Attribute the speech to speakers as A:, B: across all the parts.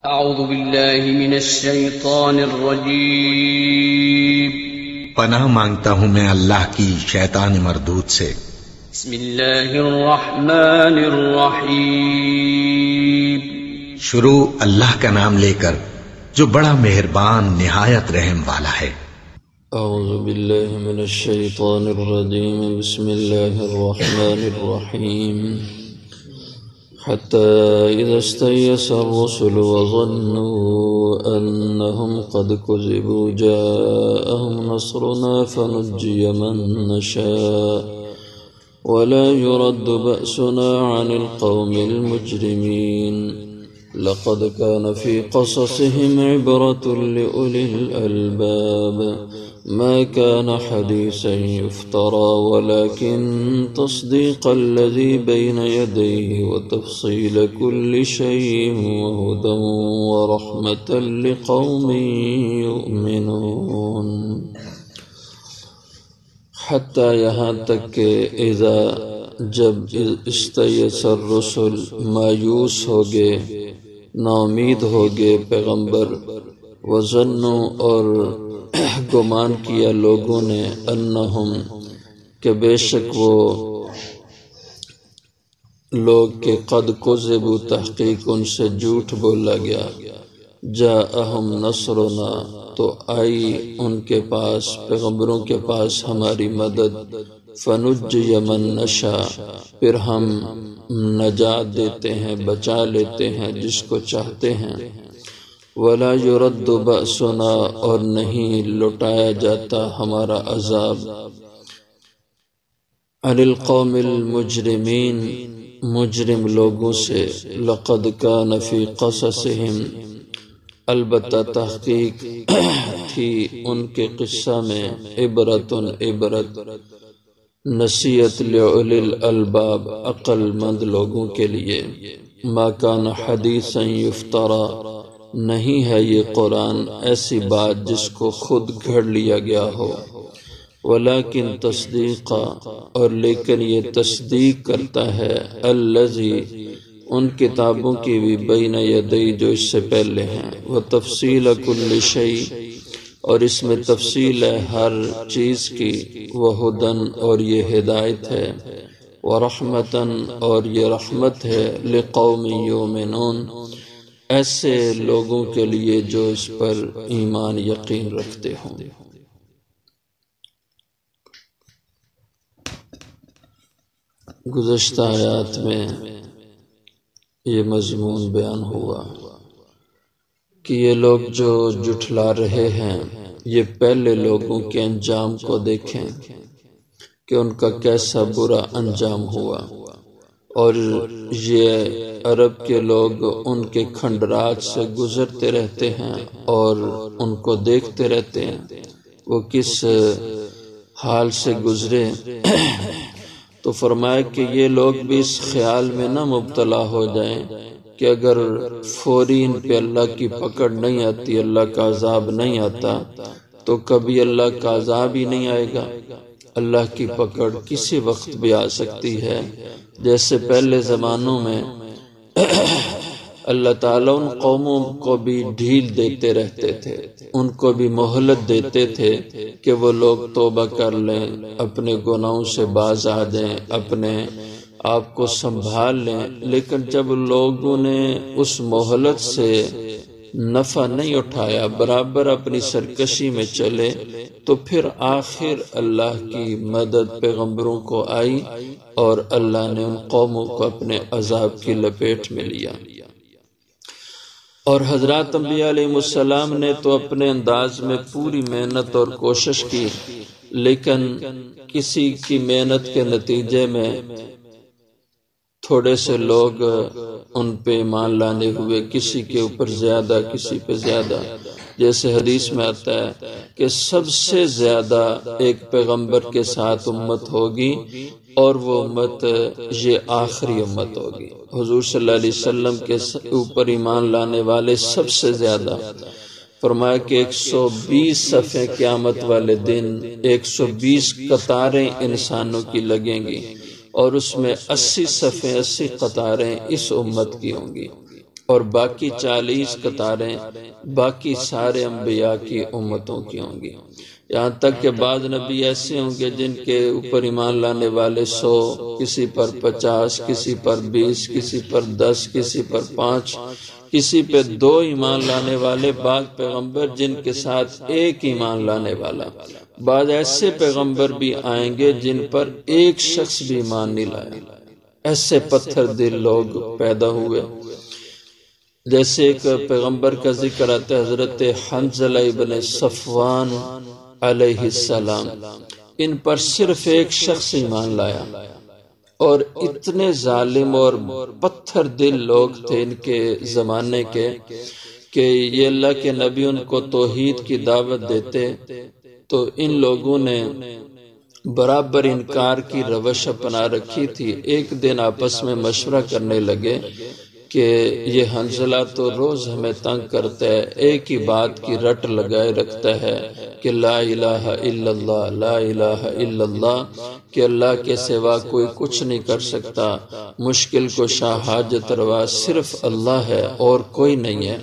A: اعوذ باللہ من الشیطان الرجیم
B: پناہ مانگتا ہوں میں اللہ کی شیطان مردود سے۔
A: بسم اللہ الرحمن الرحیم
B: شروع اللہ کا نام لے کر جو بڑا مہربان نہایت رحم والا ہے۔
C: اعوذ باللہ من الشیطان الرجیم بسم اللہ الرحمن الرحیم حتى إذا استيأس الرسل وظنوا أنهم قد كذبوا جاءهم نصرنا فنجي من نشاء ولا يرد بأسنا عن القوم المجرمين لقد كان في قصصهم عبرة لأولي الألباب ما كان حديثا يفترى ولكن تصديق الذي بين يديه وتفصيل كل شيء وهدى ورحمة لقوم يؤمنون۔ حتیٰ یہاں تک کہ اذا جب استیأس الرسل مایوس ہو گئے، ناامید ہو گئے پیغمبر، وظنوا اور گمان کیا لوگوں نے انہم کہ بے شک وہ لوگ کہ قد کذبوا تحقیق ان سے جھوٹ بولا گیا، جاءہم نصرنا تو آئی ان کے پاس پیغمبروں کے پاس ہماری مدد، فنجی من نشاء پھر ہم نجات دیتے ہیں، بچا لیتے ہیں جس کو چاہتے ہیں، ولا يرد بأسنا اور نہیں لٹایا جاتا ہمارا عذاب، عن القوم المجرمین مجرم لوگوں سے، لقد كان في قصصهم البتہ تحقیق تھی ان کے قصہ میں عبرت نصیحت لأولی الالباب عقل مند لوگوں کے لیے، ما کان حدیثا یفترا نہیں ہے یہ قرآن ایسی بات جس کو خود گھڑ لیا گیا ہو، ولیکن تصدیق اور لیکن یہ تصدیق کرتا ہے الذی ان کتابوں کی بھی بین یدی جو اس سے پہلے ہیں، وہ تفصیل کل شیء اور اس میں تفصیل ہے ہر چیز کی، وہ ہدن اور یہ ہدایت ہے، ورحمتن اور یہ رحمت ہے، لقوم یؤمنون ایسے لوگوں کے لیے جو اس پر ایمان یقین رکھتے ہوں۔ گزشتہ آیات میں یہ مضمون بیان ہوا کہ یہ لوگ جو جھٹلا رہے ہیں یہ پہلے لوگوں کے انجام کو دیکھیں کہ ان کا کیسا برا انجام ہوا، اور یہ عرب کے لوگ ان کے کھنڈرات سے گزرتے رہتے ہیں اور ان کو دیکھتے رہتے ہیں وہ کس حال سے گزرے، تو فرمایا کہ یہ لوگ بھی اس خیال میں نہ مبتلا ہو جائیں کہ اگر فوری ان پہ اللہ کی پکڑ نہیں آتی، اللہ کا عذاب نہیں آتا تو کبھی اللہ کا عذاب ہی نہیں آئے گا، اللہ کی پکڑ کسی وقت بھی آ سکتی ہے، جیسے پہلے زمانوں میں اللہ تعالیٰ ان قوموں کو بھی ڈھیل دیتے رہتے تھے، ان کو بھی مہلت دیتے تھے کہ وہ لوگ توبہ کر لیں، اپنے گناہوں سے باز آ جائیں، اپنے آپ کو سنبھال لیں، لیکن جب لوگوں نے اس مہلت سے نفع نہیں اٹھایا، برابر اپنی سرکشی میں چلے، تو پھر آخر اللہ کی مدد پیغمبروں کو آئی اور اللہ نے ان قوموں کو اپنے عذاب کی لپیٹ میں لیا۔ اور حضرات انبیاء علیہ السلام نے تو اپنے انداز میں پوری محنت اور کوشش کی، لیکن کسی کی محنت کے نتیجے میں تھوڑے سے لوگ ان پہ ایمان لانے ہوئے، کسی کے اوپر زیادہ کسی پہ زیادہ، جیسے حدیث میں آتا ہے کہ سب سے زیادہ ایک پیغمبر کے ساتھ امت ہوگی اور وہ امت یہ آخری امت ہوگی، حضور صلی اللہ علیہ وسلم کے اوپر ایمان لانے والے سب سے زیادہ، فرمایا کہ 120 صفحے قیامت والے دن 120 قطاریں انسانوں کی لگیں گی، اور اس میں 80 صفحے 80 قطاریں اس امت کی ہوں گی، اور باقی 40 قطاریں باقی سارے انبیاء کی امتوں کی ہوں گی، یہاں تک کہ بعض نبی ایسے ہوں گے جن کے اوپر ایمان لانے والے 100، کسی پر 50، کسی پر 20، کسی پر 10، کسی پر 5، کسی پہ 2 ایمان لانے والے، بعض پیغمبر جن کے ساتھ 1 ایمان لانے والا، بعض ایسے پیغمبر بھی آئیں گے جن پر 1 شخص بھی ایمان نہیں لایا۔ ایسے پتھر دل لوگ پیدا ہوئے۔ جیسے ایک پیغمبر کا ذکر آتا ہے، حضرت حنظلہ ابن صفوان علیہ السلام، ان پر صرف 1 شخص ایمان لایا، اور اتنے ظالم اور پتھر دل لوگ تھے ان کے زمانے کے کہ یہ اللہ کے نبی ان کو توحید کی دعوت دیتے تو ان لوگوں نے برابر انکار کی روش اپنا رکھی تھی۔ ایک دن آپس میں مشورہ کرنے لگے کہ یہ حنظلہ تو روز ہمیں تنگ کرتا ہے، ایک ہی بات کی رٹ لگائے رکھتا ہے کہ لا الہ الا اللہ، لا الہ الا اللہ، کہ اللہ کے سوا کوئی کچھ نہیں کر سکتا، مشکل کشا حاجت روا صرف اللہ ہے اور کوئی نہیں ہے،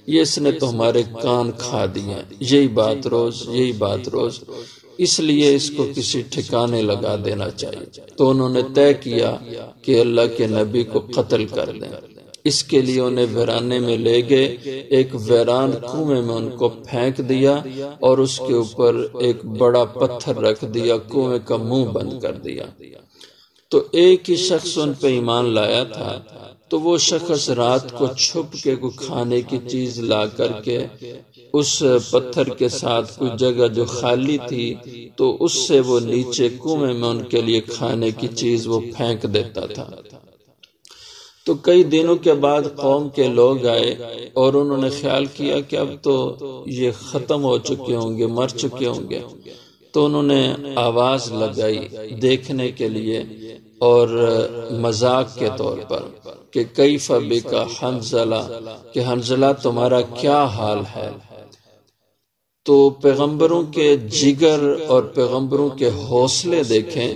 C: یہ اس نے تو ہمارے کان کھا دیے، یہی بات روز، اس لیے اس کو کسی ٹھکانے لگا دینا چاہیے۔ تو انہوں نے طے کیا کہ اللہ کے نبی کو قتل کر دیں۔ اس کے لیے انہیں ویرانے میں لے گئے، ایک ویران کنویں میں ان کو پھینک دیا اور اس کے اوپر ایک بڑا پتھر رکھ دیا، کنویں کا منہ بند کر دیا۔ تو ایک ہی شخص ان پہ ایمان لایا تھا، تو وہ شخص رات کو چھپ کے کوئی کھانے کی چیز لا کر کے اس پتھر کے ساتھ کوئی جگہ جو خالی تھی تو اس سے وہ نیچے کنویں میں ان کے لیے کھانے کی چیز وہ پھینک دیتا تھا۔ تو کئی دنوں کے بعد قوم کے لوگ آئے اور انہوں نے خیال کیا کہ اب تو یہ ختم ہو چکے ہوں گے، مر چکے ہوں گے، تو انہوں نے آواز لگائی دیکھنے کے لیے اور مذاق کے طور پر کہ کیف بک حنظلہ، کہ حنظلہ تمہارا کیا حال ہے۔ تو پیغمبروں کے جگر اور پیغمبروں کے حوصلے دیکھیں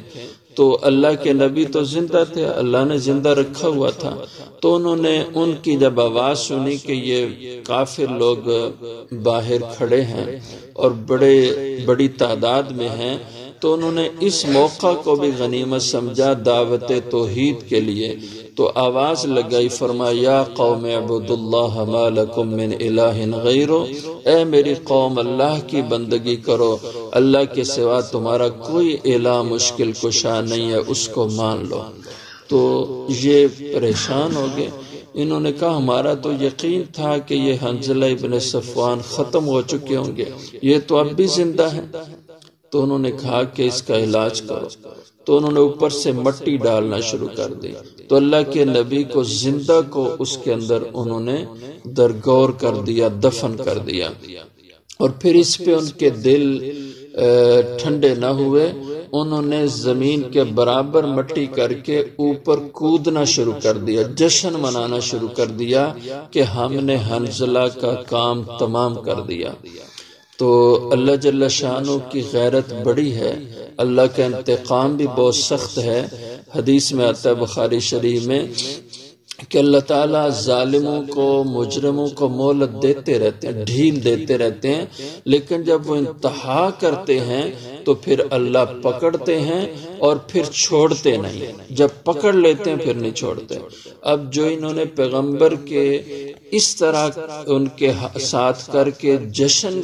C: تو اللہ کے نبی تو زندہ تھے، اللہ نے زندہ رکھا ہوا تھا، تو انہوں نے ان کی جب آواز سنی کہ یہ کافر لوگ باہر کھڑے ہیں اور بڑی تعداد میں ہیں، تو انہوں نے اس موقع کو بھی غنیمت سمجھا دعوت توحید کے لیے، تو آواز لگائی، فرمایا یا قوم اعبدوا اللہ ما لکم من الہ غیرہ، اے میری قوم اللہ کی بندگی کرو، اللہ کے سوا تمہارا کوئی الہ مشکل کشا نہیں ہے، اس کو مان لو۔ تو یہ پریشان ہو گئے، انہوں نے کہا ہمارا تو یقین تھا کہ یہ حنظلہ ابن صفوان ختم ہو چکے ہوں گے، یہ تو اب بھی زندہ ہیں۔ تو انہوں نے کہا کہ اس کا علاج کرو، تو انہوں نے اوپر سے مٹی ڈالنا شروع کر دی، تو اللہ کے نبی کو زندہ کو اس کے اندر انہوں نے درگور کر دیا، دفن کر دیا، اور پھر اس پہ ان کے دل ٹھنڈے نہ ہوئے، انہوں نے زمین کے برابر مٹی کر کے اوپر کودنا شروع کر دیا، جشن منانا شروع کر دیا کہ ہم نے حنظلہ کا کام تمام کر دیا۔ تو اللہ جل شانہ کی غیرت بڑی ہے، اللہ کا انتقام بھی بہت سخت ہے۔ حدیث میں آتا ہے بخاری شریف میں کہ اللہ تعالیٰ ظالموں کو، مجرموں کو مہلت دیتے رہتے ہیں، ڈھیل دیتے رہتے ہیں، لیکن جب وہ انتہا کرتے ہیں تو پھر اللہ پکڑتے ہیں اور پھر چھوڑتے نہیں، جب پکڑ لیتے ہیں پھر نہیں چھوڑتے۔ اب جو انہوں نے پیغمبر کے اس طرح ان کے ساتھ کر کے جشن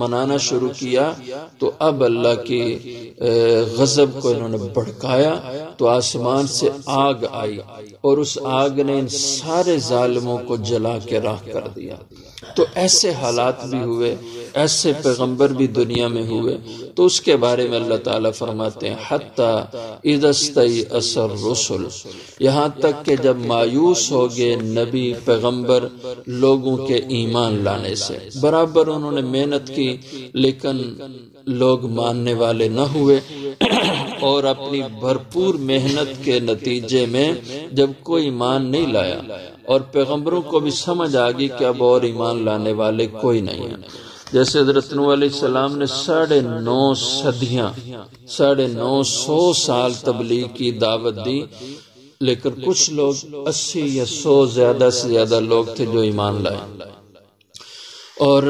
C: منانا شروع کیا تو اب اللہ کی غضب کو انہوں نے بھڑکایا، تو آسمان سے آگ آئی اور اس آگ نے ان سارے ظالموں کو جلا کے راکھ کر دیا۔ تو ایسے حالات بھی ہوئے، ایسے پیغمبر بھی دنیا میں ہوئے، تو اس کے بارے میں اللہ تعالیٰ فرماتے ہیں حتی اذا استیأس الرسل، یہاں تک کہ جب مایوس ہو گئے نبی پیغمبر لوگوں کے ایمان لانے سے، برابر انہوں نے محنت کی لیکن لوگ ماننے والے نہ ہوئے، اور اپنی بھرپور محنت کے نتیجے میں جب کوئی ایمان نہیں لایا اور پیغمبروں کو بھی سمجھ آ گئی کہ اب اور ایمان لانے والے کوئی نہیں ہیں، جیسے حضرت نوح علیہ السلام نے 9.5 صدیاں 950 سال تبلیغ کی دعوت دی، لیکن کچھ لوگ 80 یا 100 زیادہ سے زیادہ لوگ تھے جو ایمان لائے، اور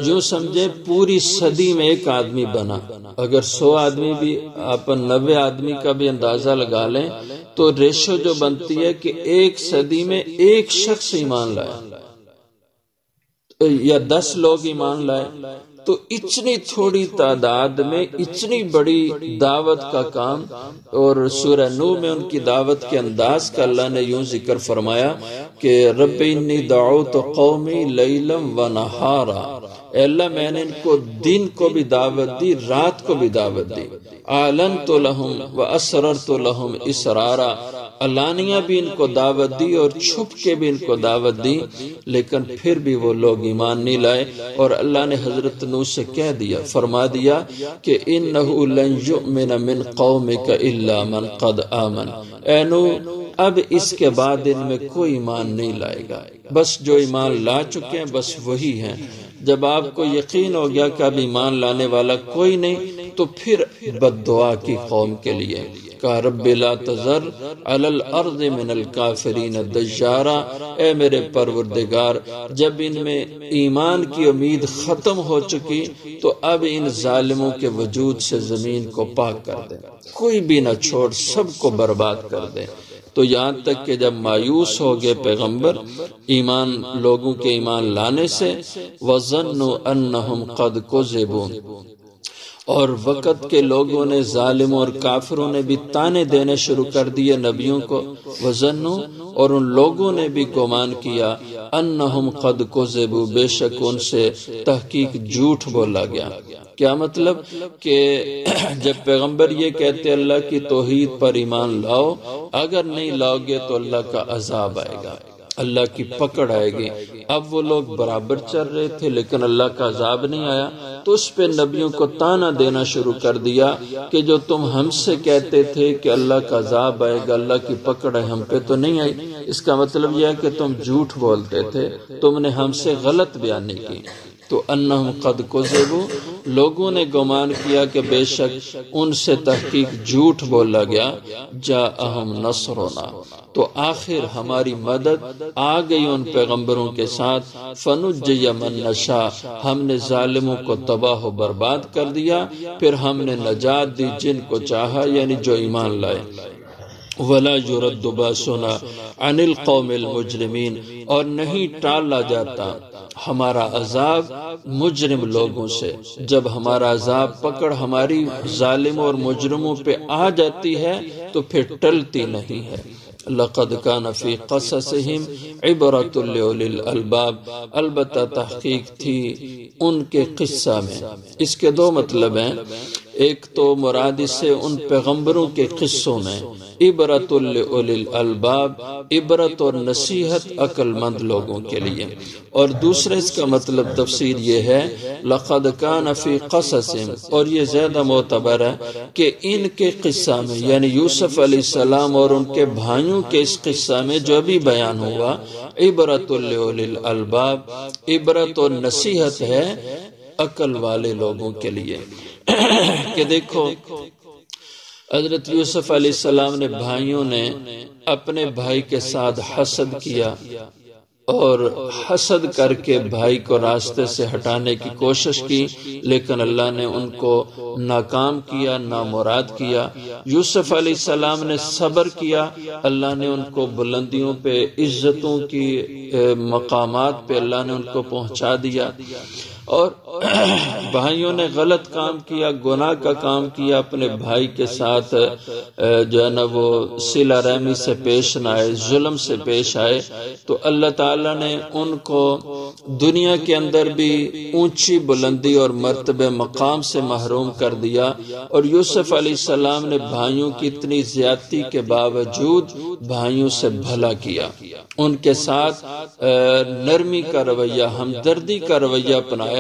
C: یوں سمجھے پوری صدی میں ایک آدمی بنا۔ اگر 100 آدمی بھی آپ 90 آدمی کا بھی اندازہ لگا لیں تو ریشو جو بنتی ہے کہ ایک صدی میں ایک شخص ایمان لائے یا 10 لوگ ایمان لائے، تو اتنی تھوڑی تعداد میں اتنی بڑی دعوت کا کام۔ اور سورہ نوح میں ان کی دعوت کے انداز کا اللہ نے یوں ذکر فرمایا کہ رب انی دعوت قومی لیلا و نہارا، اے اللہ میں نے ان کو دن کو بھی دعوت دی، رات کو بھی دعوت دی، اعلنت لہم و اسررت لہم اسرارا، علانیہ بھی ان کو دعوت دی اور چھپ کے بھی ان کو دعوت دی، لیکن پھر بھی وہ لوگ ایمان نہیں لائے۔ اور اللہ نے حضرت نوح سے کہہ دیا، فرما دیا کہ انہ لن یؤمن من قومک الا من قد آمن، اے نوح اب اس کے بعد ان میں کوئی ایمان نہیں لائے گا، بس جو ایمان لا چکے ہیں بس وہی ہیں۔ جب آپ کو یقین ہو گیا کہ اب ایمان لانے والا کوئی نہیں، تو پھر بد دعا کی قوم کے لیے کہا رب لا تذر علی الارض من الکافرین دجارا، اے میرے پروردگار جب ان میں ایمان کی امید ختم ہو چکی تو اب ان ظالموں کے وجود سے زمین کو پاک کر دے، کوئی بھی نہ چھوڑ، سب کو برباد کر دے۔ تو یہاں تک کہ جب مایوس ہو گئے پیغمبر ایمان لوگوں کے ایمان لانے سے، وَظَنُّوا أَنَّهُمْ قَدْ كُذِبُوا، اور وقت کے لوگوں نے، ظالموں اور کافروں نے بھی تانے دینے شروع کر دیے نبیوں کو، وَظَنُّوا، اور ان لوگوں نے بھی گمان کیا، انہم قد کذبوا، بے شک ان سے تحقیق جھوٹ بولا گیا۔ کیا مطلب کہ جب پیغمبر یہ کہتے اللہ کی توحید پر ایمان لاؤ، اگر نہیں لاؤ گے تو اللہ کا عذاب آئے گا، اللہ کی پکڑ آئے گی۔ اب وہ لوگ برابر چل رہے تھے لیکن اللہ کا عذاب نہیں آیا، تو اس پہ نبیوں کو تانا دینا شروع کر دیا کہ جو تم ہم سے کہتے تھے کہ اللہ کا عذاب آئے گا، اللہ کی پکڑ ہے، ہم پہ تو نہیں آئی، اس کا مطلب یہ ہے کہ تم جھوٹ بولتے تھے، تم نے ہم سے غلط بیانی کی۔ تو انہم قد کذبوا، لوگوں نے گمان کیا کہ بے شک ان سے تحقیق جھوٹ بولا گیا، جاءہم نصرنا، تو آخر ہماری مدد آ گئی ان پیغمبروں کے ساتھ، فنجی من نشاء، ہم نے ظالموں کو تباہ و برباد کر دیا، پھر ہم نے نجات دی جن کو چاہا، یعنی جو ایمان لائے۔ وَلَا يُرَدُّ بَأْسُنَا عَنِ الْقَوْمِ الْمُجْرِمِينَ، اور نہیں ٹالا جاتا ہمارا عذاب مجرم لوگوں سے۔ جب ہمارا عذاب پکڑ ہماری ظالموں اور مجرموں پہ آ جاتی ہے تو پھر ٹلتی نہیں ہے۔ لقد كان في قصصهم عبرة لأولي الألباب، البتہ تحقیق تھی ان کے قصہ میں۔ اس کے دو مطلب ہیں، ایک تو مراد سے ان پیغمبروں کے قصوں میں عبرۃ لأولی الالباب، عبرت اور نصیحت عقل مند لوگوں کے لیے، اور دوسرے اس کا مطلب تفسیر یہ ہے لقد کان فی قصصہم، اور یہ زیادہ معتبر ہے کہ ان کے قصہ میں یعنی یوسف علیہ السلام اور ان کے بھائیوں کے اس قصہ میں جو بھی بیان ہوا، عبرۃ لأولی الالباب، عبرت اور نصیحت ہے عقل والے لوگوں کے لیے۔ کہ دیکھو حضرت یوسف علیہ السلام نے بھائیوں نے اپنے بھائی کے ساتھ حسد کیا اور حسد کر کے بھائی کو راستے سے ہٹانے کی کوشش کی، لیکن اللہ نے ان کو ناکام کیا، نامراد کیا۔ یوسف علیہ السلام نے صبر کیا، اللہ نے ان کو بلندیوں پہ، عزتوں کی مقامات پہ اللہ نے ان کو پہنچا دیا۔ اور بھائیوں نے غلط کام کیا، گناہ کا کام کیا، اپنے بھائی کے ساتھ جو ہے نا وہ صلہ رحمی سے پیش نہ آئے، ظلم سے پیش آئے، تو اللہ تعالیٰ نے ان کو دنیا کے اندر بھی اونچی بلندی اور مرتبہ مقام سے محروم کر دیا۔ اور یوسف علیہ السلام نے بھائیوں کی اتنی زیادتی کے باوجود بھائیوں سے بھلا کیا، ان کے ساتھ نرمی کا رویہ، ہمدردی کا رویہ اپنایا،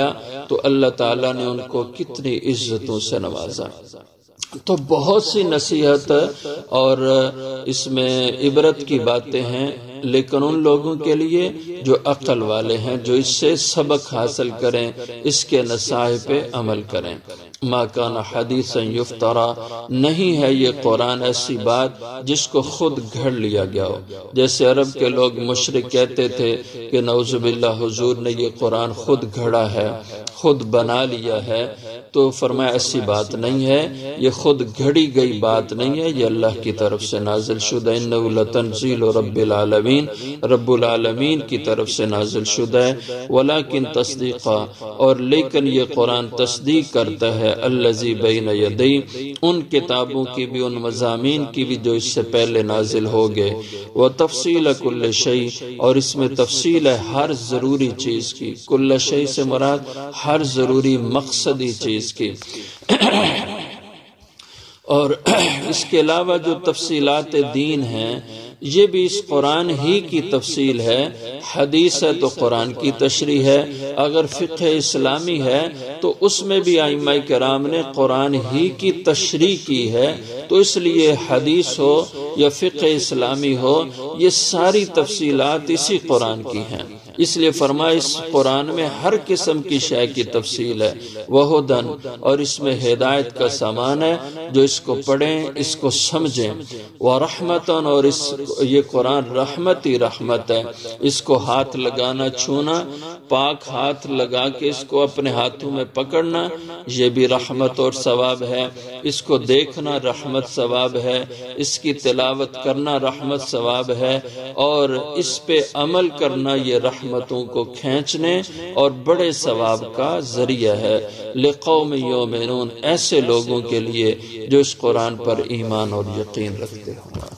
C: تو اللہ تعالیٰ نے ان کو کتنی عزتوں سے نوازا۔ تو بہت سی نصیحت اور اس میں عبرت کی باتیں ہیں لیکن ان لوگوں کے لیے جو عقل والے ہیں، جو اس سے سبق حاصل کریں، اس کے نصائح پہ عمل کریں۔ ما کان حدیثا یفترا، نہیں ہے یہ قرآن ایسی بات جس کو خود گھڑ لیا گیا ہو، جیسے عرب کے لوگ مشرک کہتے تھے کہ نعوذ باللہ حضور نے یہ قرآن خود گھڑا ہے، خود بنا لیا ہے، تو فرمایا ایسی بات نہیں ہے، یہ خود گھڑی گئی بات نہیں ہے، یہ اللہ کی طرف سے نازل شدہ، انہ لتنزیل رب العالمین، رب العالمین کی طرف سے نازل شدہ ہے، ولیکن تصدیقا، اور لیکن یہ قرآن تصدیق کرتا ہے الذی بین یدی، ان کتابوں کی بھی، ان مضامین کی بھی جو اس سے پہلے نازل ہو گئے، وتفصیل کل شیء، اور اس میں تفصیل ہے ہر ضروری چیز کی، کل شیء سے مراد ہر ضروری مقصدی چیز کی۔ اور اس کے علاوہ جو تفصیلات دین ہیں یہ بھی اس قرآن ہی کی تفصیل ہے، حدیث ہے تو قرآن کی تشریح ہے، اگر فقہ اسلامی ہے تو اس میں بھی ائمہ کرام نے قرآن ہی کی تشریح کی ہے، تو اس لیے حدیث ہو یا فقہ اسلامی ہو، یہ ساری تفصیلات اسی قرآن کی ہیں۔ اس لیے فرمایا اس قرآن میں ہر قسم کی شے کی تفصیل ہے، وہدن، اور اس میں ہدایت کا سامان ہے، جو اس کو پڑھیں، اس کو سمجھیں، ورحمتن، اور یہ قرآن رحمت ہی رحمت ہے، اس کو ہاتھ لگانا، چھونا، پاک ہاتھ لگا کے اس کو اپنے ہاتھوں میں پکڑنا، یہ بھی رحمت اور ثواب ہے، اس کو دیکھنا رحمت ثواب ہے، اس کی تلاوت کرنا رحمت ثواب ہے، اور اس پہ عمل کرنا یہ رحمتوں کو کھینچنے اور بڑے ثواب کا ذریعہ ہے، لقوم یؤمنون، ایسے لوگوں کے لیے جو اس قرآن پر ایمان اور یقین رکھتے ہیں۔